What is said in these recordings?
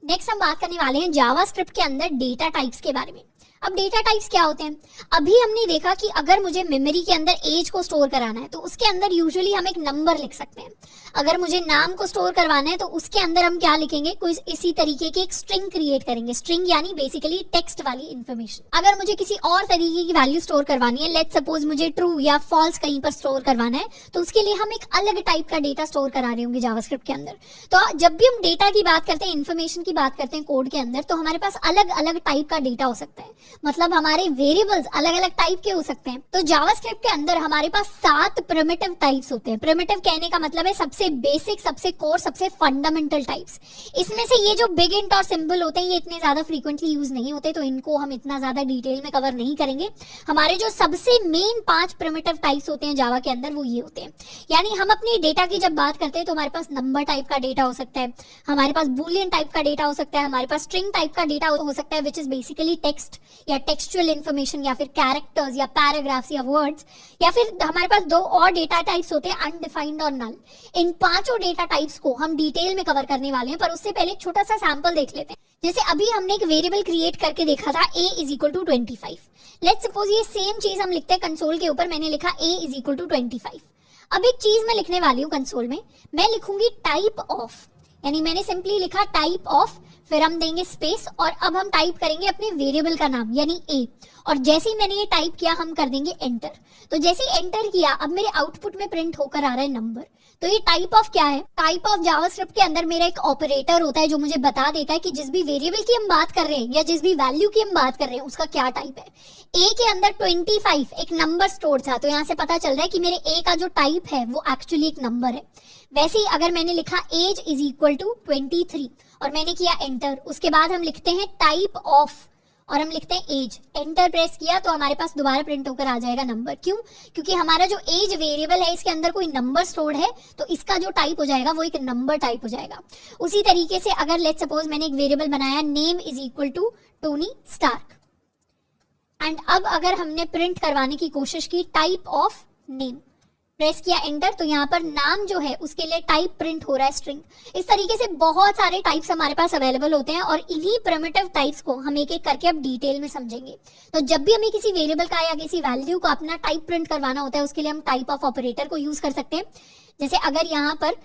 Next हम बात करने वाले हैं जावास्क्रिप्ट के अंदर डेटा टाइप्स के बारे में। अब डेटा टाइप्स क्या होते हैं? अभी हमने देखा कि अगर मुझे मेमोरी के अंदर एज को स्टोर कराना है तो उसके अंदर यूजुअली हम एक नंबर लिख सकते हैं। अगर मुझे नाम को स्टोर करवाना है तो उसके अंदर हम क्या लिखेंगे? कोई इसी तरीके की एक स्ट्रिंग क्रिएट करेंगे। स्ट्रिंग यानी बेसिकली टेक्स्ट वाली इंफॉर्मेशन। अगर मुझे किसी और तरीके की वैल्यू स्टोर करवानी है, लेट्स सपोज मुझे ट्रू या फॉल्स कहीं पर स्टोर करवाना है, तो उसके लिए हम एक अलग टाइप का डेटा स्टोर करा रहे होंगे जावास्क्रिप्ट के अंदर। तो जब भी हम डेटा की बात करते हैं, इन्फॉर्मेशन की बात करते हैं कोड के अंदर, तो हमारे पास अलग अलग टाइप का डेटा हो सकता है। मतलब हमारे वेरिएबल्स अलग अलग टाइप के हो सकते हैं। तो जावास्क्रिप्ट के अंदर हमारे पास 7 प्रिमिटिव टाइप्स होते हैं। प्रिमिटिव कहने का मतलब है सबसे बेसिक, सबसे कोर, सबसे फंडामेंटल टाइप्स। इसमें से ये जो बिग इंट और सिंबल होते हैं ये इतने ज्यादा फ्रीक्वेंटली यूज नहीं होते, तो इनको हम इतना ज्यादा डिटेल में कवर नहीं करेंगे। हमारे जो सबसे मेन 5 प्रिमिटिव टाइप्स होते हैं जावा के अंदर वो ये होते हैं। यानी हम अपनी डेटा की जब बात करते हैं तो हमारे पास नंबर टाइप का डेटा हो सकता है, हमारे पास बूलियन टाइप का डेटा हो सकता है, हमारे पास स्ट्रिंग टाइप का डेटा हो सकता है विच इज बेसिकली टेक्स्ट या टेक्सचुअल इन्फॉर्मेशन, या फिर कैरेक्टर्स या पैराग्राफ्स या वर्ड्स, या फिर हमारे पास 2 और डेटा टाइप्स होते हैं, अनडिफाइंड और नल। इन 5 डेटा टाइप्स को हम डिटेल में कवर करने वाले हैं, पर उससे पहले एक छोटा सा सैंपल देख लेते हैं। जैसे अभी हमने एक वेरिएबल क्रिएट करके देखा था a is equal to 25। Let's suppose ये सेम चीज हम लिखते हैं कंसोल के ऊपर। मैंने लिखा a इज इक्वल टू 25। अब एक चीज मैं लिखने वाली हूँ कंसोल में, मैं लिखूंगी टाइप ऑफ, यानी मैंने सिंपली लिखा टाइप ऑफ, फिर हम देंगे स्पेस और अब हम टाइप करेंगे अपने वेरिएबल का नाम यानी a। और जैसे ही मैंने ये टाइप किया हम कर देंगे एंटर। तो जैसे ही एंटर किया अब मेरे आउटपुट में प्रिंट होकर आ रहा है नंबर। तो ये टाइप ऑफ क्या है? टाइप ऑफ जावास्क्रिप्ट के अंदर मेरा एक ऑपरेटर होता है जो मुझे बता देता है कि जिस भी वेरिएबल की हम बात कर रहे हैं या जिस भी वैल्यू की हम बात कर रहे हैं उसका क्या टाइप है। a के अंदर 25 एक नंबर स्टोर था, तो यहाँ से पता चल रहा है कि मेरे a का जो टाइप है वो एक्चुअली एक नंबर है। वैसे ही अगर मैंने लिखा एज इज इक्वल टू 23 और मैंने किया एंटर, उसके बाद हम लिखते हैं टाइप ऑफ और हम लिखते हैं एज, एंटर प्रेस किया तो हमारे पास दोबारा प्रिंट होकर आ जाएगा नंबर। क्यों? क्योंकि हमारा जो एज वेरिएबल है इसके अंदर कोई नंबर स्टोर्ड है, तो इसका जो टाइप हो जाएगा वो एक नंबर टाइप हो जाएगा। उसी तरीके से अगर लेट्स सपोज मैंने एक वेरिएबल बनाया name is equal to Tony Stark, and अब अगर हमने प्रिंट करवाने की कोशिश की टाइप ऑफ नेम, प्रेस किया एंटर, तो यहाँ पर नाम जो है उसके लिए टाइप प्रिंट हो रहा है स्ट्रिंग। इस तरीके से बहुत सारे टाइप्स हमारे पास अवेलेबल होते हैं और इन्हीं प्रिमिटिव टाइप्स को हम एक एक करके अब डिटेल में समझेंगे। तो जब भी हमें किसी वेरिएबल का या किसी वैल्यू का अपना टाइप प्रिंट करवाना होता है उसके लिए हम टाइप ऑफ ऑपरेटर को यूज कर सकते हैं। जैसे अगर यहाँ पर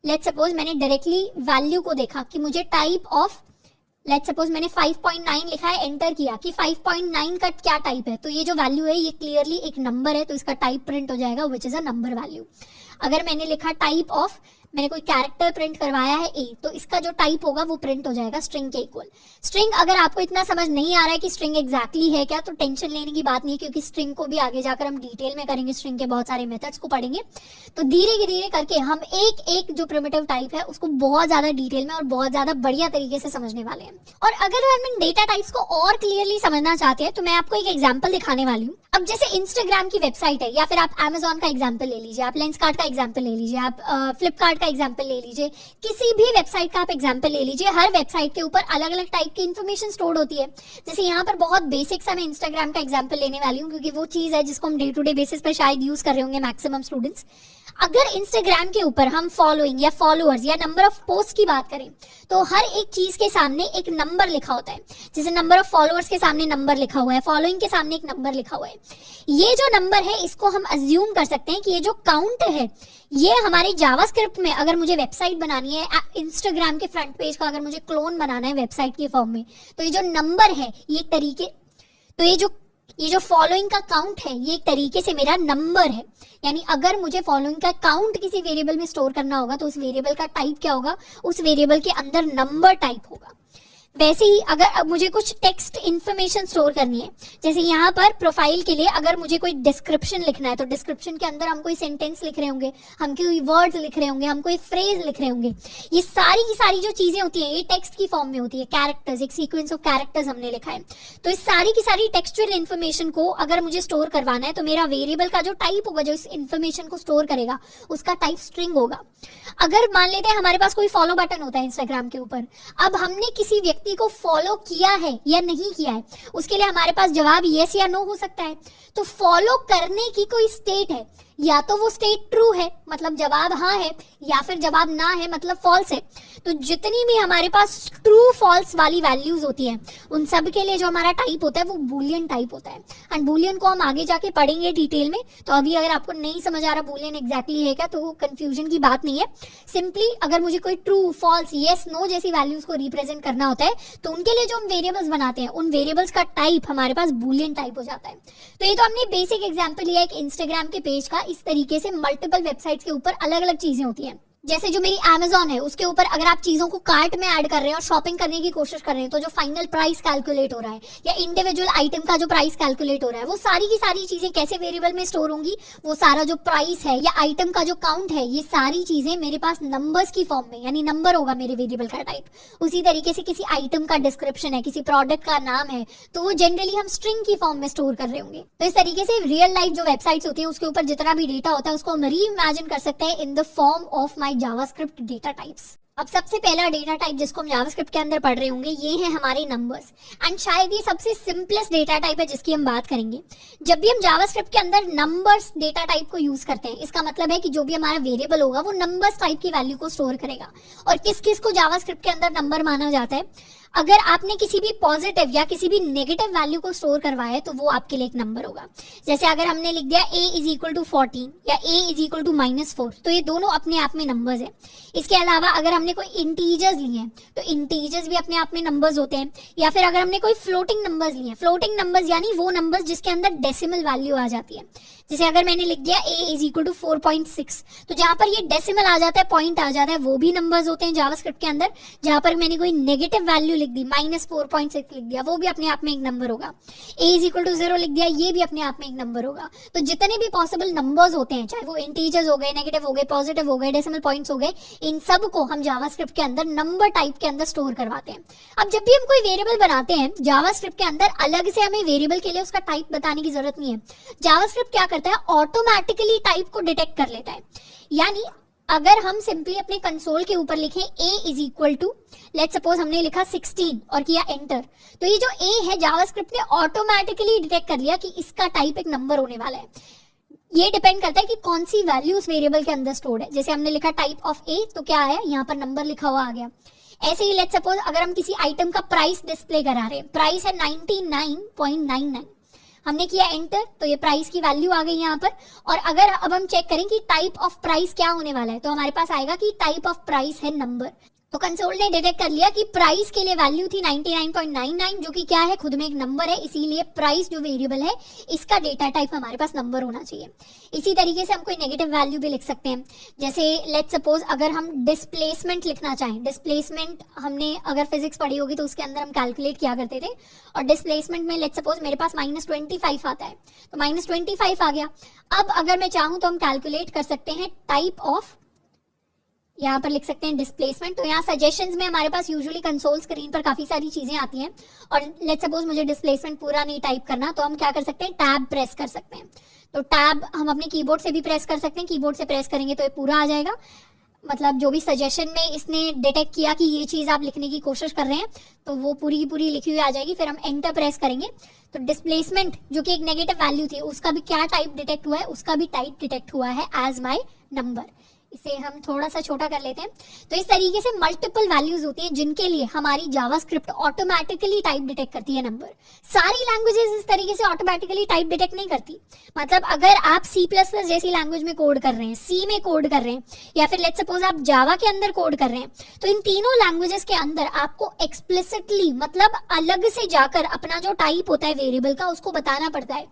लेट्स सपोज मैंने डायरेक्टली वैल्यू को देखा कि मुझे टाइप ऑफ, लेट्स सपोज मैंने 5.9 लिखा है, एंटर किया कि 5.9 का क्या टाइप है, तो ये जो वैल्यू है ये क्लियरली एक नंबर है, तो इसका टाइप प्रिंट हो जाएगा which is a number value. अगर मैंने लिखा टाइप ऑफ, मैंने कोई कैरेक्टर प्रिंट करवाया है ए, तो इसका जो टाइप होगा वो प्रिंट हो जाएगा स्ट्रिंग के इक्वल। स्ट्रिंग अगर आपको इतना समझ नहीं आ रहा है कि स्ट्रिंग एग्जैक्टली है क्या, तो टेंशन लेने की बात नहीं है, क्योंकि स्ट्रिंग को भी आगे जाकर हम डिटेल में करेंगे, स्ट्रिंग के बहुत सारे मेथड्स को पढ़ेंगे। तो धीरे धीरे करके हम एक एक जो प्रिमिटिव टाइप है उसको बहुत ज्यादा डिटेल में और बहुत ज्यादा बढ़िया तरीके से समझने वाले हैं। और अगर हम इन डेटा टाइप्स को और क्लियरली समझना चाहते हैं तो मैं आपको एक एग्जाम्पल दिखाने वाली हूँ। अब जैसे इंस्टाग्राम की वेबसाइट है, या फिर आप अमेजोन का एग्जाम्पल ले लीजिए, आप लेंसकार्ट का एग्जाम्पल ले लीजिए, आप फ्लिपकार्ट का एग्जाम्पल ले लीजिए, किसी भी वेबसाइट का आप एग्जाम्पल ले लीजिए। हर वेबसाइट के ऊपर अलग अलग टाइप की इन्फॉर्मेशन स्टोर होती है। जैसे यहाँ पर बहुत बेसिक सा मैं इंस्टाग्राम का एग्जाम्पल लेने वाली हूँ, क्योंकि वो चीज है जिसको हम डे टू डे बेसिस पर शायद यूज कर रहे होंगे मैक्सिमम स्टूडेंट्स। अगर इंस्टाग्राम के ऊपर हम फॉलोइंग या फॉलोअर्स या नंबर ऑफ पोस्ट की बात करें तो हर एक चीज के सामने एक नंबर लिखा होता है। जैसे नंबर ऑफ फॉलोअर्स के सामने नंबर लिखा हुआ है, फॉलोइंग के सामने एक नंबर लिखा हुआ है। ये जो नंबर है इसको हम अज्यूम कर सकते हैं कि ये जो काउंट है ये हमारे जावास्क्रिप्ट में, अगर मुझे वेबसाइट बनानी है इंस्टाग्राम के फ्रंट पेज का, अगर मुझे क्लोन बनाना है वेबसाइट के फॉर्म में, तो ये जो नंबर है ये एक तरीके, तो ये जो फॉलोइंग का काउंट है ये एक तरीके से मेरा नंबर है। यानी अगर मुझे फॉलोइंग का काउंट किसी वेरिएबल में स्टोर करना होगा तो उस वेरिएबल का टाइप क्या होगा, उस वेरिएबल के अंदर नंबर टाइप होगा। वैसे ही अगर अब मुझे कुछ टेक्स्ट इन्फॉर्मेशन स्टोर करनी है, जैसे यहाँ पर प्रोफाइल के लिए अगर मुझे कोई डिस्क्रिप्शन लिखना है, तो डिस्क्रिप्शन के अंदर हम कोई सेंटेंस लिख रहे होंगे, हम कोई वर्ड्स लिख रहे होंगे, हम कोई फ्रेज लिख रहे होंगे। ये सारी की सारी जो चीजें होती हैं ये टेक्स्ट की फॉर्म में होती है। कैरेक्टर्स, एक सीक्वेंस ऑफ कैरेक्टर्स हमने लिखा है, तो इस सारी की सारी टेक्सचुअल इन्फॉर्मेशन को अगर मुझे स्टोर करवाना है तो मेरा वेरिएबल का जो टाइप होगा, जो इस इन्फॉर्मेशन को स्टोर करेगा, उसका टाइप स्ट्रिंग होगा। अगर मान लेते हैं हमारे पास कोई फॉलो बटन होता है इंस्टाग्राम के ऊपर, अब हमने किसी व्यक्ति को फॉलो किया है या नहीं किया है, उसके लिए हमारे पास जवाब यस या नो हो सकता है। तो फॉलो करने की कोई स्टेट है या तो वो स्टेट ट्रू है मतलब जवाब हाँ है, या फिर जवाब ना है मतलब फॉल्स है। तो जितनी भी हमारे पास ट्रू फॉल्स वाली वैल्यूज होती है उन सब के लिए जो हमारा टाइप होता है वो बूलियन टाइप होता है। एंड बूलियन को हम आगे जाके पढ़ेंगे डिटेल में, तो अभी अगर आपको नहीं समझ आ रहा बूलियन एग्जैक्टली है क्या, तो वो कंफ्यूजन की बात नहीं है। सिंपली अगर मुझे कोई ट्रू फॉल्स येस नो जैसी वैल्यूज को रिप्रेजेंट करना होता है तो उनके लिए जो हम वेरिएबल्स बनाते हैं उन वेरिएबल्स का टाइप हमारे पास बूलियन टाइप हो जाता है। तो ये तो हमने बेसिक एग्जांपल लिया एक इंस्टाग्राम के पेज का। इस तरीके से मल्टीपल वेबसाइट्स के ऊपर अलग अलग चीजें होती हैं। जैसे जो मेरी Amazon है उसके ऊपर अगर आप चीजों को कार्ट में ऐड कर रहे हैं और शॉपिंग करने की कोशिश कर रहे हैं तो जो फाइनल प्राइस कैलकुलेट हो रहा है या इंडिविजुअल आइटम का जो प्राइस कैलकुलेट हो रहा है वो सारी की सारी चीजें कैसे वेरिएबल में स्टोर होंगी, वो सारा जो प्राइस है या आइटम का जो काउंट है ये सारी चीजें मेरे पास नंबर्स की फॉर्म में, यानी नंबर होगा मेरे वेरिएबल का टाइप। उसी तरीके से किसी आइटम का डिस्क्रिप्शन है, किसी प्रोडक्ट का नाम है, तो वो जनरली हम स्ट्रिंग की फॉर्म में स्टोर कर रहे होंगे। तो इस तरीके से रियल लाइफ जो वेबसाइट्स होती है उसके ऊपर जितना भी डेटा होता है उसको हम री इमेजिन कर सकते हैं in the form of my JavaScript data types. अब सबसे पहला डेटा टाइप जिसको हम जावास्क्रिप्ट के अंदर पढ़ रहे होंगे ये है हमारे नंबर्स। एंड शायद ये सबसे सिंपलेस्ट डेटा टाइप है जिसकी हम बात करेंगे। जब भी हम जावास्क्रिप्ट के अंदर नंबर्स डेटा टाइप को यूज करते हैं इसका मतलब है कि जो भी हमारा वेरिएबल होगा वो नंबर्स टाइप की वैल्यू को स्टोर करेगा। और किस किस को जावास्क्रिप्ट के अंदर नंबर माना जाता है, अगर आपने किसी भी पॉजिटिव या किसी भी नेगेटिव वैल्यू को स्टोर करवाया है तो वो आपके लिए एक नंबर होगा। जैसे अगर हमने लिख दिया a इज इक्वल टू 14 या a इज इक्वल टू -4 तो ये दोनों अपने आप में नंबर्स है। इसके अलावा अगर हमने कोई इंटीजर्स लिए हैं तो इंटीजर्स भी अपने आप में नंबर्स होते हैं। या फिर अगर हमने कोई फ्लोटिंग नंबर्स लिए हैं, फ्लोटिंग नंबर्स यानी वो नंबर्स जिसके अंदर डेसिमल वैल्यू आ जाती है। जैसे अगर मैंने लिख दिया a इज इक्वल टू 4.6 तो जहां पर ये डेसिमल आ जाता है, पॉइंट आ जाता है, वो भी नंबर्स होते हैं जावास्क्रिप्ट के अंदर। जहां पर मैंने कोई नेगेटिव वैल्यू लिख दी -4.6 लिख दिया वो भी अपने आप में एक नंबर होगा। a इज इक्वल टू 0 लिख दिया ये भी अपने आप में एक नंबर होगा। तो जितने भी पॉसिबल नंबर्स होते हैं चाहे वो इंटीजर्स हो गए, नेगेटिव हो गए, पॉजिटिव हो गए, डेसिमल पॉइंट्स हो गए, इन सब को हम जावास्क्रिप्ट के अंदर नंबर टाइप के अंदर स्टोर करवाते हैं। अब जब भी हम कोई वेरिएबल बनाते हैं जावास्क्रिप्ट के अंदर अलग से हमें वेरिएबल के लिए उसका टाइप बताने की जरूरत नहीं है। जावास्क्रिप्ट क्या करता है ऑटोमेटिकली टाइप को डिटेक्ट कर लेता है। यानी अगर हम सिंपली अपने कंसोल के ऊपर लिखें a is equal to let suppose हमने लिखा 16 और किया एंटर, तो ये जो a है जावास्क्रिप्ट ने ऑटोमेटिकली डिटेक्ट कर लिया कि इसका टाइप एक नंबर होने वाला है। ये डिपेंड करता है कि कौन सी वैल्यू उस वेरिएबल के अंदर स्टोर्ड है। जैसे हमने लिखा टाइप ऑफ a तो क्या आया, यहाँ पर नंबर लिखा हुआ आ गया। ऐसे ही लेट सपोज अगर हम किसी आइटम का प्राइस डिस्प्ले करा रहे हैं, प्राइस है 99.99, हमने किया एंटर तो ये प्राइस की वैल्यू आ गई यहाँ पर। और अगर अब हम चेक करें कि टाइप ऑफ प्राइस क्या होने वाला है तो हमारे पास आएगा कि टाइप ऑफ प्राइस है नंबर। तो कंसोल ने डिटेक्ट कर लिया कि प्राइस के लिए वैल्यू थी 99.99 जो कि क्या है, खुद में एक नंबर है, इसीलिए प्राइस जो वेरिएबल है इसका डेटा टाइप हमारे पास नंबर होना चाहिए। इसी तरीके से हम कोई नेगेटिव वैल्यू भी लिख सकते हैं। जैसे लेट सपोज अगर हम डिस्प्लेसमेंट लिखना चाहें, डिस्प्लेसमेंट हमने अगर फिजिक्स पढ़ी होगी तो उसके अंदर हम कैलकुलेट किया करते थे, और डिस्प्लेसमेंट में लेट सपोज मेरे पास -25 आता है तो -25 आ गया। अब अगर मैं चाहूँ तो हम कैलकुलेट कर सकते हैं टाइप ऑफ, यहाँ पर लिख सकते हैं डिस्प्लेसमेंट। तो यहाँ सजेशंस में हमारे पास यूजुअली कंसोल स्क्रीन पर काफी सारी चीजें आती हैं और लेट्स सपोज मुझे डिस्प्लेसमेंट पूरा नहीं टाइप करना तो हम क्या कर सकते हैं, टैब प्रेस कर सकते हैं। तो टैब हम अपने कीबोर्ड से भी प्रेस कर सकते हैं, कीबोर्ड से प्रेस करेंगे तो ये पूरा आ जाएगा। मतलब जो भी सजेशन में इसने डिटेक्ट किया कि ये चीज आप लिखने की कोशिश कर रहे हैं तो वो पूरी की पूरी लिखी हुई आ जाएगी। फिर हम एंटर प्रेस करेंगे तो डिस्प्लेसमेंट जो कि एक नेगेटिव वैल्यू थी उसका भी क्या टाइप डिटेक्ट हुआ है, उसका भी टाइप डिटेक्ट हुआ है एज माई नंबर। इसे हम थोड़ा सा छोटा कर लेते हैं। तो इस तरीके से मल्टीपल वैल्यूज होती हैं जिनके लिए हमारी जावास्क्रिप्ट ऑटोमेटिकली टाइप डिटेक्ट करती है नंबर। सारी लैंग्वेजेस इस तरीके से ऑटोमेटिकली टाइप डिटेक्ट नहीं करती। मतलब अगर आप C++ जैसी लैंग्वेज में कोड कर रहे हैं, C में कोड कर रहे हैं, या फिर लेट्स सपोज आप जावा के अंदर कोड कर रहे हैं, तो इन तीनों लैंग्वेजेस के अंदर आपको एक्सप्लिसिटली मतलब अलग से जाकर अपना जो टाइप होता है वेरिएबल का उसको बताना पड़ता है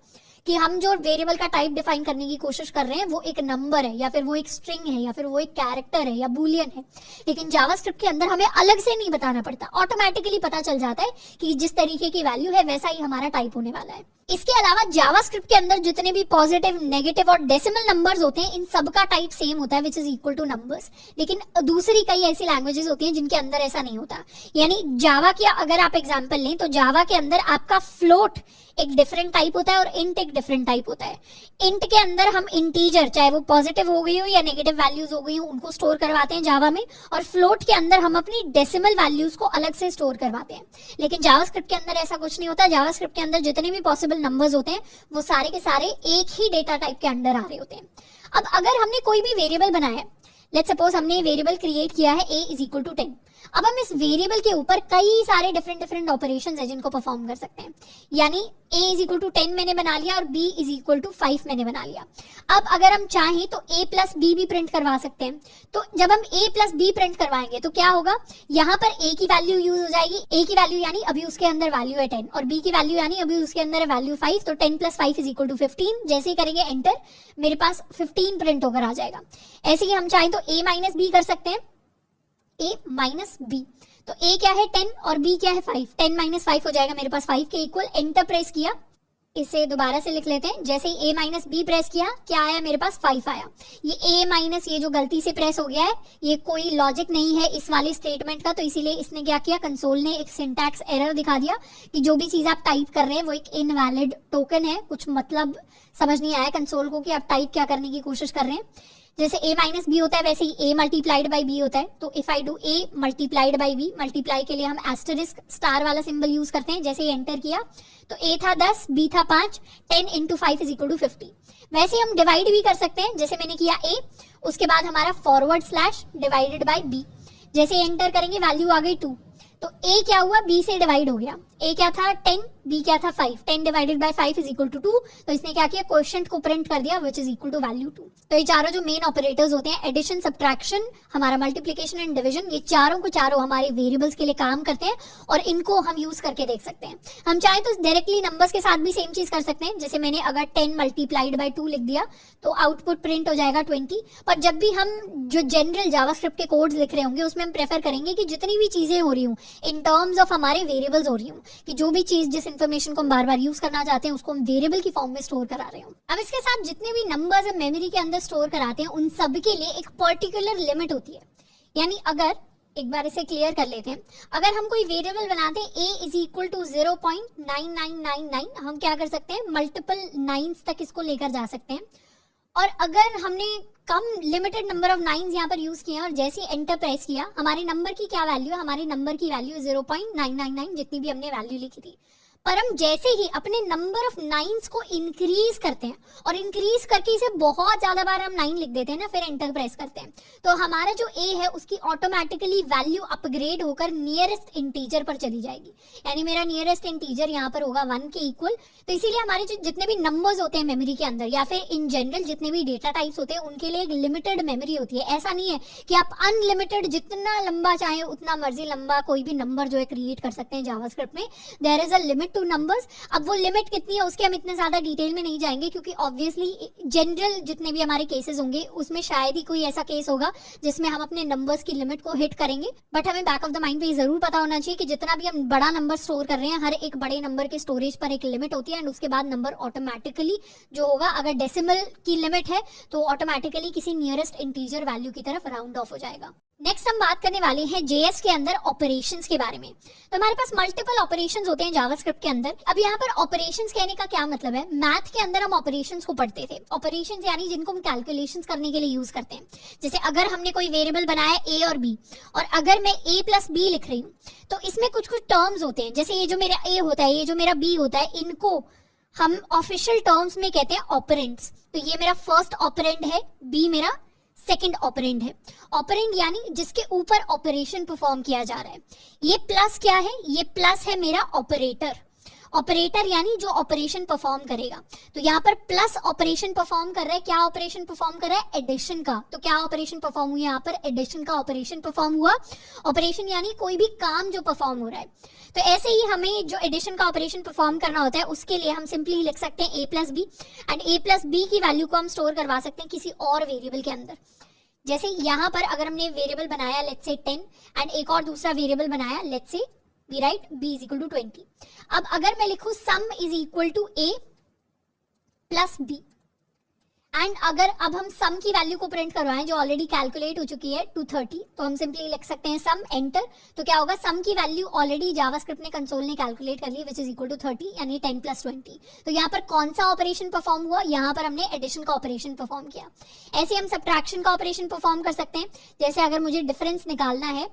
कि हम जो वेरिएबल का टाइप डिफाइन करने की कोशिश कर रहे हैं वो एक नंबर है या फिर वो एक स्ट्रिंग है या फिर वो एक कैरेक्टर है या बूलियन है। लेकिन जावास्क्रिप्ट के अंदर हमें अलग से नहीं बताना पड़ता, ऑटोमेटिकली पता चल जाता है कि जिस तरीके की वैल्यू है वैसा ही हमारा टाइप होने वाला है। इसके अलावा जावास्क्रिप्ट के अंदर जितने भी पॉजिटिव, नेगेटिव और डेसिमल नंबर्स होते हैं इन सब का टाइप सेम होता है which is equal two numbers. लेकिन दूसरी कई ऐसी लैंग्वेजेस होती हैं जिनके अंदर ऐसा नहीं होता। यानी जावा की अगर आप एग्जांपल लें तो जावा के अंदर आपका फ्लोट एक डिफरेंट टाइप होता है और इंट एक डिफरेंट टाइप होता है। इंट के अंदर हम इंटीजर, चाहे वो पॉजिटिव हो गई हो या नेगेटिव वैल्यूज हो गई हो, उनको स्टोर करवाते हैं जावा में, और फ्लोट के अंदर हम अपनी डेसिमल वैल्यूज को अलग से स्टोर करवाते हैं। लेकिन जावास्क्रिप्ट के अंदर ऐसा कुछ नहीं होता। जावास्क्रिप्ट के अंदर जितने भी पॉसिबल नंबर्स होते हैं वो सारे के सारे एक ही डेटा टाइप के अंडर आ रहे होते हैं। अब अगर हमने कोई भी वेरिएबल बनाया है, लेट्स सपोज हमने वेरिएबल क्रिएट किया है a इज इक्वल टू 10, अब हम इस वेरिएबल के ऊपर कई सारे डिफरेंट ऑपरेशंस है जिनको परफॉर्म कर सकते हैं। यानी a इज इक्वल टू 10 मैंने बना लिया और b इज इक्वल टू 5 मैंने बना लिया। अब अगर हम चाहें तो a प्लस b भी प्रिंट करवा सकते हैं। तो जब हम a प्लस b प्रिंट करवाएंगे तो क्या होगा, यहाँ पर a की वैल्यू यूज हो जाएगी। a की वैल्यू यानी अभी उसके अंदर वैल्यू है 10 और b की वैल्यू यानी अभी उसके अंदर है वैल्यू 5, तो 10 प्लस 5 इज इक्वल टू 15। जैसे ही करेंगे एंटर, मेरे पास 15 प्रिंट होकर आ जाएगा। ऐसे ही हम चाहें तो a माइनस b कर सकते हैं, a माइनस b। तो a क्या है 10 और b क्या है 5, 10 माइनस 5 हो जाएगा मेरे पास 5 के इक्वल। एंटर प्रेस किया, इसे दोबारा से लिख लेते हैं। जैसे ही a माइनस बी प्रेस किया, क्या आया मेरे पास 5 आया। ये a माइनस, ये जो गलती से प्रेस हो गया है, ये कोई लॉजिक नहीं है इस वाले स्टेटमेंट का, तो इसीलिए इसने क्या किया, कंसोल ने एक सिंटैक्स एरर दिखा दिया कि जो भी चीज आप टाइप कर रहे हैं वो एक इनवैलिड टोकन है। कुछ मतलब समझ नहीं आया कंसोल को कि आप टाइप क्या करने की कोशिश कर रहे हैं। जैसे a माइनस बी होता है वैसे ही a मल्टीप्लाइड बाई b होता है। तो if I do a multiplied by b, multiply के लिए हम एस्टरिस्क स्टार वाला सिंबल यूज करते हैं। जैसे ही एंटर किया तो a था 10, b था 5, 10 इंटू 5 इज इक्वल टू 50। वैसे हम डिवाइड भी कर सकते हैं, जैसे मैंने किया a, उसके बाद हमारा forward slash divided by b। जैसे एंटर करेंगे वैल्यू आ गई 2, तो a क्या हुआ, b से डिवाइड हो गया। a क्या था 10, b क्या था 5, 10 divided by 5 is equal to 2। तो इसने क्या किया, क्वोशिएंट को प्रिंट कर दिया which is equal to value 2। तो ये चारों जो मेन ऑपरेटर्स होते हैं, एडिशन, सब्ट्रैक्शन, हमारा मल्टीप्लिकेशन एंड डिवीजन, ये चारों को चारों हमारे वेरिएबल्स के लिए काम करते हैं और इनको हम यूज करके देख सकते हैं। हम चाहे तो डायरेक्टली नंबर्स के साथ भी सेम चीज कर सकते हैं। जैसे मैंने अगर 10 मल्टीप्लाइड बाय 2 लिख दिया तो आउटपुट प्रिंट हो जाएगा 20। पर जब भी हम जो जनरल जावास्क्रिप्ट के कोड्स लिख रहे होंगे उसमें हम प्रेफर करेंगे कि जितनी भी चीजें हो रही हूँ इन टर्म्स ऑफ हमारे वेरिएबल्स हो रही हूँ, कि जो भी चीज जिस इन्फॉर्मेशन को हम बार बार यूज करना चाहते हैं उसको हम वेरिएबल की फॉर्म में स्टोर करा रहे हो। अब इसके साथ जितने भी नंबर्स हम मेमोरी के अंदर स्टोर कराते हैं उन सब के लिए एक पर्टिकुलर लिमिट होती है। यानी अगर एक बार इसे क्लियर कर लेते हैं, अगर हम कोई वेरिएबल बनाते हैं a इज इक्वल टू 0.9999, हम क्या कर सकते हैं, मल्टीपल नाइन्स तक इसको लेकर जा सकते हैं। और अगर हमने कम लिमिटेड नंबर ऑफ नाइन्स यहाँ पर यूज किए और जैसे ही एंटर प्रेस किया, हमारे नंबर की क्या वैल्यू है, हमारे नंबर की वैल्यू 0.999 जितनी भी हमने वैल्यू लिखी थी। पर हम जैसे ही अपने नंबर ऑफ नाइन्स को इंक्रीज करते हैं और इंक्रीज करके इसे बहुत ज्यादा बार हम 9 लिख देते हैं ना, फिर एंटर प्रेस करते हैं, तो हमारा जो a है उसकी ऑटोमेटिकली वैल्यू अपग्रेड होकर नियरेस्ट इंटीजर पर चली जाएगी। यानी मेरा नियरेस्ट इंटीजर यहाँ पर होगा 1 के इक्वल। तो इसीलिए हमारे जो जितने भी नंबर्स होते हैं मेमोरी के अंदर या फिर इन जनरल जितने भी डेटा टाइप्स होते हैं उनके लिए एक लिमिटेड मेमोरी होती है। ऐसा नहीं है कि आप अनलिमिटेड जितना लंबा चाहे उतना मर्जी लंबा कोई भी नंबर जो है क्रिएट कर सकते हैं जावास्क्रिप्ट में। There is a limit to numbers. अब वो लिमिट कितनी है उसके हम इतने ज्यादा डिटेल में नहीं जाएंगे, क्योंकि ऑब्वियसली जनरल जितने भी हमारे केसेस होंगे उसमें शायद ही कोई ऐसा केस होगा जिसमें हम अपने नंबर्स की लिमिट को हिट करेंगे। बट हमें बैक ऑफ द माइंड पे ये जरूर पता होना चाहिए कि जितना भी हम बड़ा नंबर स्टोर कर रहे हैं, हर एक बड़े नंबर के स्टोरेज पर एक लिमिट होती है एंड उसके बाद नंबर ऑटोमेटिकली जो होगा, अगर डेसिमल की लिमिट है तो ऑटोमेटिकली किसी नियरेस्ट इंटीजर वैल्यू की तरफ राउंड ऑफ हो जाएगा। नेक्स्ट हम बात करने वाले हैं जेएस के अंदर ऑपरेशंस के बारे में। तो हमारे पास मल्टीपल ऑपरेशंस होते हैं जावास्क्रिप्ट के अंदर। अब यहाँ पर ऑपरेशंस कहने का क्या मतलब है, मैथ के अंदर हम ऑपरेशंस को पढ़ते थे। ऑपरेशंस यानी जिनको हम कैलकुलेशंस करने के लिए यूज करते हैं। जैसे अगर हमने कोई वेरिएबल बनाया a और b और अगर मैं a प्लस b लिख रही हूँ तो इसमें कुछ कुछ टर्म्स होते हैं। जैसे ये जो मेरा a होता है, ये जो मेरा b होता है, इनको हम ऑफिशियल टर्म्स में कहते हैं ऑपरेंड्स। तो ये मेरा फर्स्ट ऑपरेंड है, b मेरा सेकंड ऑपरेंड है। ऑपरेंड यानी जिसके ऊपर ऑपरेशन परफॉर्म किया जा रहा है। ये प्लस क्या है, ये प्लस है मेरा ऑपरेटर। ऑपरेटर यानी जो ऑपरेशन परफॉर्म करेगा। तो यहाँ पर प्लस ऑपरेशन परफॉर्म कर रहा है, क्या ऑपरेशन परफॉर्म कर रहा है, एडिशन का। तो क्या ऑपरेशन परफॉर्म हुआ, यहाँ पर एडिशन का ऑपरेशन परफॉर्म हुआ। ऑपरेशन यानी कोई भी काम जो परफॉर्म हो रहा है। तो ऐसे ही हमें जो एडिशन का ऑपरेशन परफॉर्म करना होता है उसके लिए हम सिंपली लिख सकते हैं a plus b and a plus b की वैल्यू को हम स्टोर करवा सकते हैं किसी और वेरिएबल के अंदर। जैसे यहाँ पर अगर हमने वेरिएबल बनाया लेट्स से 10 एंड एक और दूसरा वेरिएबल बनाया let's say we write b is equal to 20। अब अगर मैं लिखूं sum is equal to a plus b and अगर अब हम सम की वैल्यू को प्रिंट करवाएं जो ऑलरेडी कैलकुलेट हो चुकी है 230, तो हम सिंपली लिख सकते हैं सम एंटर। तो क्या होगा, सम की वैल्यू ऑलरेडी जावास्क्रिप्ट ने कंसोल ने कैलकुलेट कर ली, विच इज इक्वल टू 30 यानी 10 + 20। तो यहाँ पर कौन सा ऑपरेशन परफॉर्म हुआ, यहाँ पर हमने एडिशन का ऑपरेशन परफॉर्म किया। ऐसे हम सब्ट्रैक्शन का ऑपरेशन परफॉर्म कर सकते हैं। जैसे अगर मुझे डिफरेंस निकालना है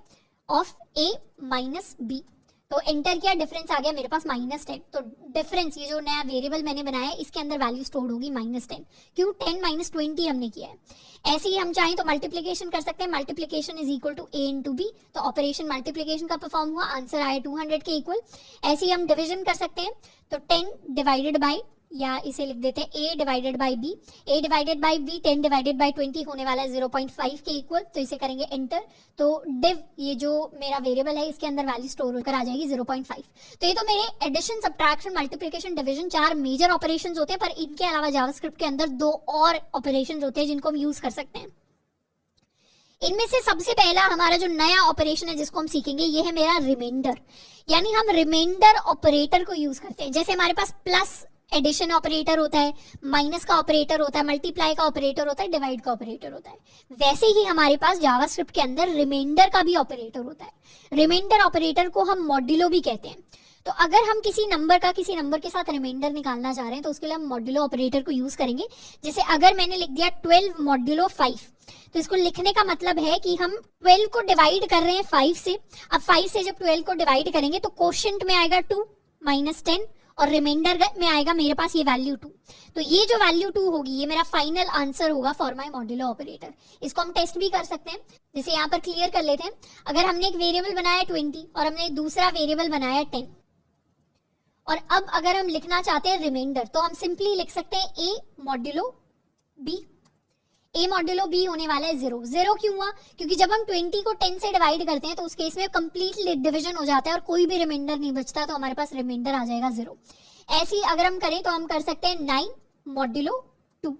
ऑफ a माइनस बी, तो एंटर किया, डिफरेंस आ गया मेरे पास -10। तो डिफरेंस, ये जो नया वेरिएबल मैंने बनाया है, इसके अंदर वैल्यू स्टोर होगी -10। क्यों, 10 - 20 हमने किया है। ऐसे ही हम चाहें तो मल्टीप्लिकेशन कर सकते हैं, multiplication is equal to a into b. तो ऑपरेशन मल्टीप्लिकेशन का परफॉर्म हुआ, आंसर आया 200 के इक्वल। ऐसे ही हम डिविजन कर सकते हैं, तो 10 डिवाइडेड बाई, या इसे लिख देते हैं a divided by b, a divided by b 10 divided by 20 होने वाला है 0.5 के इक्वल। तो इसे करेंगे एंटर, तो डिव, ये जो मेरा वेरिएबल है इसके अंदर वैल्यू स्टोर होकर आ जाएगी 0.5। तो ये तो मेरे addition, subtraction, multiplication, division 4 major operations होते हैं, पर इनके अलावा जावास्क्रिप्ट के अंदर 2 और ऑपरेशंस होते हैं जिनको हम यूज कर सकते हैं। इनमें से सबसे पहला हमारा जो नया ऑपरेशन है जिसको हम सीखेंगे, ये है मेरा रिमाइंडर। यानी हम रिमाइंडर ऑपरेटर को यूज करते हैं। जैसे हमारे पास प्लस एडिशन ऑपरेटर होता है, माइनस का ऑपरेटर होता है, मल्टीप्लाई का ऑपरेटर होता है, डिवाइड का ऑपरेटर होता है, वैसे ही हमारे पास जावास्क्रिप्ट के अंदर रिमाइंडर का भी ऑपरेटर होता है। रिमाइंडर ऑपरेटर को हम मॉड्यूलो भी कहते हैं। तो अगर हम किसी नंबर का किसी नंबर के साथ रिमाइंडर निकालना चाह रहे हैं तो उसके लिए हम मॉड्यूलो ऑपरेटर को यूज करेंगे। जैसे अगर मैंने लिख दिया 12 मॉड्यूलो 5, तो इसको लिखने का मतलब है कि हम 12 को डिवाइड कर रहे हैं 5 से। अब 5 से जब 12 को डिवाइड करेंगे तो कोशेंट में आएगा 2 -10 और रिमाइंडर में आएगा मेरे पास ये वैल्यू 2। तो ये जो वैल्यू 2 होगी ये मेरा फाइनल आंसर होगा फॉर माय मॉड्यूलो ऑपरेटर। इसको हम टेस्ट भी कर सकते हैं। जैसे यहाँ पर क्लियर कर लेते हैं, अगर हमने एक वेरिएबल बनाया 20 और हमने दूसरा वेरिएबल बनाया 10, और अब अगर हम लिखना चाहते हैं रिमाइंडर, तो हम सिंपली लिख सकते हैं a modulo b। a modulo b होने वाला है 0। 0 क्यों हुआ, क्योंकि जब हम 20 को 10 से डिवाइड करते हैं तो उस केस में कंप्लीटली डिवीजन हो जाता है और कोई भी रिमाइंडर नहीं बचता, तो हमारे पास रिमाइंडर आ जाएगा 0। ऐसे ही अगर हम करें तो हम कर सकते हैं 9 मॉड्यूलो 2।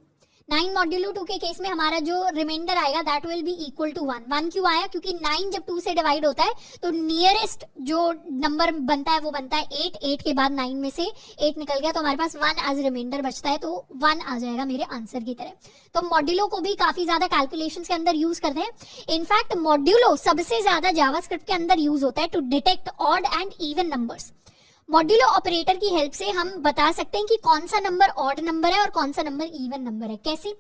9 मॉड्यूलो 2 के केस में हमारा जो रिमाइंडर आएगा that will be equal to 1। 1 क्यों आया, क्योंकि 9 जब 2 से डिवाइड होता है तो नियरेस्ट जो नंबर बनता है वो बनता है 8। 8 के बाद 9 में से 8 निकल गया तो हमारे पास 1 एज रिमाइंडर बचता है, तो 1 आ जाएगा मेरे आंसर की तरह। तो मॉड्यूलो को भी काफी ज्यादा कैलकुलेशंस के अंदर यूज करते हैं। इनफैक्ट मॉड्यूलो सबसे ज्यादा जावास्क्रिप्ट के अंदर यूज होता है to detect odd and even numbers. Modulo operator की हेल्प से हम बता सकते हैं कि कौन सा नंबर ऑड नंबर है और कौन सा नंबर इवन नंबर है। कैसे,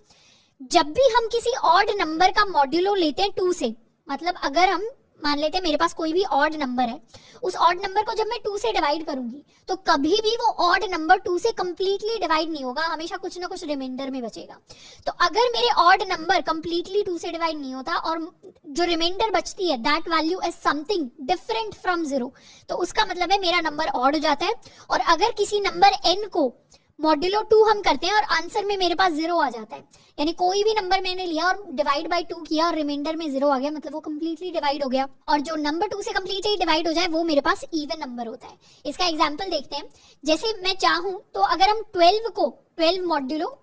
जब भी हम किसी ऑड नंबर का मॉड्यूलो लेते हैं 2 से, मतलब अगर हम मान लेते हैं मेरे पास कोई भी ऑड नंबर है, उस ऑड नंबर को जब मैं 2 से डिवाइड करूंगी तो कभी भी वो ऑड नंबर 2 से कंप्लीटली डिवाइड नहीं होगा, हमेशा कुछ ना कुछ रिमाइंडर में बचेगा। तो अगर मेरे ऑड नंबर कंप्लीटली 2 से डिवाइड नहीं होता और जो रिमाइंडर बचती है that value is something different from 0, तो उसका मतलब है मेरा नंबर ऑड हो जाता है। और अगर किसी नंबर n को मॉड्यूलो 2 हम करते हैं और आंसर में मेरे पास 0 आ जाता है, यानी कोई भी नंबर मैंने लिया और डिवाइड बाय 2 किया और रिमाइंडर में 0 आ गया, मतलब वो कंप्लीटली डिवाइड हो गया। और जो नंबर 2 से कंप्लीटली डिवाइड हो जाए वो मेरे पास इवन नंबर होता है। इसका एग्जांपल देखते हैं। जैसे मैं चाहूं तो अगर हम 12 को 12 मॉड्यूलो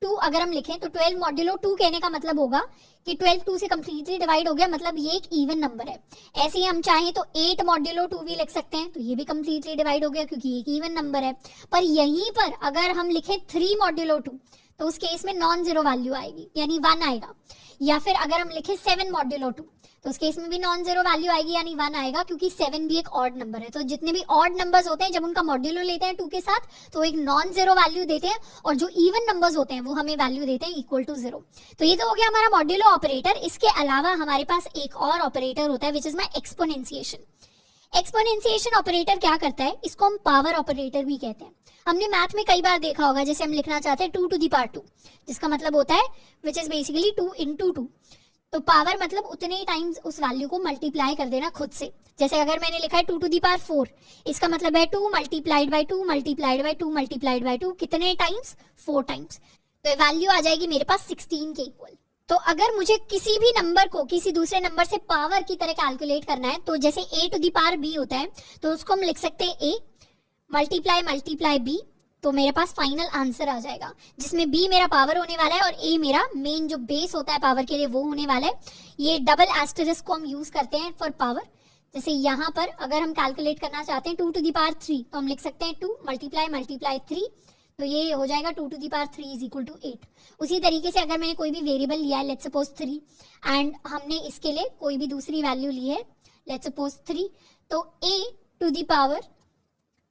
2 अगर हम लिखें तो 12 मॉड्यूलो 2 कहने का मतलब होगा कि 12 2 से कंप्लीटली डिवाइड हो गया, मतलब ये एक इवन नंबर है। ऐसे ही हम चाहें तो 8 मॉड्यूलो 2 भी लिख सकते हैं, तो ये भी कंप्लीटली डिवाइड हो गया क्योंकि ये एक इवन नंबर है। पर यहीं पर अगर हम लिखें 3 मॉड्यूलो 2 तो उस केस में नॉन जीरो वैल्यू आएगी, यानी 1 आएगा। या फिर अगर हम लिखें 7 मॉड्यूलो 2 तो उस केस में भी नॉन जीरो वैल्यू आएगी, यानी 1 आएगा, क्योंकि 7 भी एक ऑड नंबर है। तो जितने भी ऑड नंबर्स होते हैं जब उनका मॉड्यूलो लेते हैं 2 के साथ तो एक नॉन जीरो वैल्यू देते हैं, और जो इवन नंबर्स होते हैं वो हमें वैल्यू देते हैं इक्वल टू 0। तो ये तो हो गया हमारा मॉड्यूलो ऑपरेटर। इसके अलावा हमारे पास एक और ऑपरेटर होता है which is my exponentiation. Exponentiation operator क्या करता है, इसको हम पावर ऑपरेटर भी कहते हैं। हमने मैथ में कई बार देखा होगा, जैसे हम लिखना चाहते हैं 2 टू द पावर 2, जिसका मतलब होता है विच इज बेसिकली 2 into 2। तो पावर मतलब उतने ही टाइम्स उस वैल्यू को मल्टीप्लाई कर देना खुद से। जैसे अगर मैंने लिखा है 2 टू द पावर 4, इसका मतलब है 2 multiplied by 2 multiplied by 2 multiplied by 2, कितने टाइम्स, 4 टाइम्स। तो वैल्यू आ जाएगी मेरे पास 16 के इक्वल। तो अगर मुझे किसी भी नंबर को किसी दूसरे नंबर से पावर की तरह कैलकुलेट करना है, तो जैसे a to the power b होता है तो उसको हम लिख सकते हैं a मल्टीप्लाई मल्टीप्लाई b, तो मेरे पास फाइनल आंसर आ जाएगा, जिसमें b मेरा पावर होने वाला है और a मेरा मेन जो बेस होता है पावर के लिए वो होने वाला है। ये डबल एस्टेरिस्क को हम यूज करते हैं फॉर पावर। जैसे यहाँ पर अगर हम कैलकुलेट करना चाहते हैं 2 टू द पावर 3 तो हम लिख सकते हैं 2 मल्टीप्लाई मल्टीप्लाई 3, तो ये हो जाएगा 2 to the power 3 is equal to 8। उसी तरीके से अगर मैंने कोई भी वेरिएबल लिया है, लेट्स सपोज 3, एंड हमने इसके लिए कोई भी दूसरी वैल्यू ली है, लेट्स सपोज 3, तो a to the power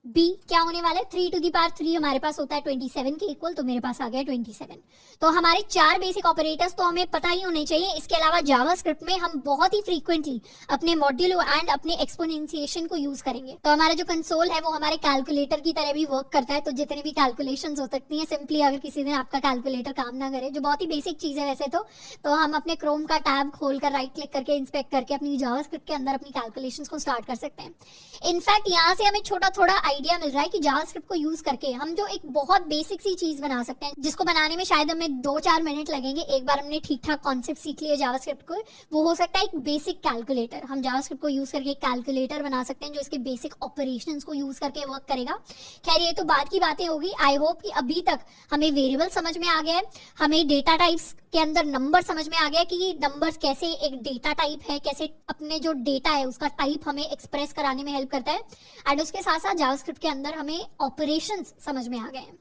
b क्या होने वाला है, 3 टू दी पावर 3 हमारे पास होता है 27 के इक्वल, तो मेरे पास आ गया 27। तो हमारे 4 बेसिक ऑपरेटर्स तो हमें पता ही होने चाहिए। इसके अलावा जावास्क्रिप्ट में हम बहुत ही फ्रीक्वेंटली अपने मॉड्यूलो एंड अपने एक्सपोनेंशिएशन को यूज करेंगे। तो हमारा जो कंसोल है वो हमारे कैलकुलेटर की तरह भी वर्क करता है। तो जितने भी कैलकुलेशंस हो सकती हैं, सिंपली अगर किसी दिन आपका कैलकुलेटर काम ना करे, जो बहुत ही बेसिक चीज है वैसे तो हम अपने क्रोम का टैब खोलकर राइट क्लिक करके इंस्पेक्ट करके अपनी जावास्क्रिप्ट के अंदर अपनी कैलकुलेशंस को स्टार्ट कर सकते हैं। इनफैक्ट यहाँ से हमें छोटा थोड़ा आइडिया मिल रहा है कि जावास्क्रिप्ट को यूज करके हम जो एक बहुत बेसिक सी चीज बना सकते हैं, जिसको बनाने में शायद हमें 2-4 मिनट लगेंगे। एक बार हमने ठीक ठाक कॉन्सेप्ट सीख लिया जावास्क्रिप्ट को, वो हो सकता है एक बेसिक कैलकुलेटर। हम जावास्क्रिप्ट को यूज करके एक कैलकुलेटर बना सकते हैं जो इसके बेसिक ऑपरेशंस को यूज करके वर्क करेगा। खैर ये तो बाद की बातें होगी। आई होप कि अभी तक हमें वेरिएबल समझ में आ गया है, हमें डेटा टाइप्स के अंदर नंबर समझ में आ गया कि नंबर्स कैसे एक डेटा टाइप है, कैसे अपने जो डेटा है उसका टाइप हमें एक्सप्रेस कराने में हेल्प करता है, एंड उसके साथ साथ जावास्क्रिप्ट के अंदर हमें ऑपरेशंस समझ में आ गए हैं।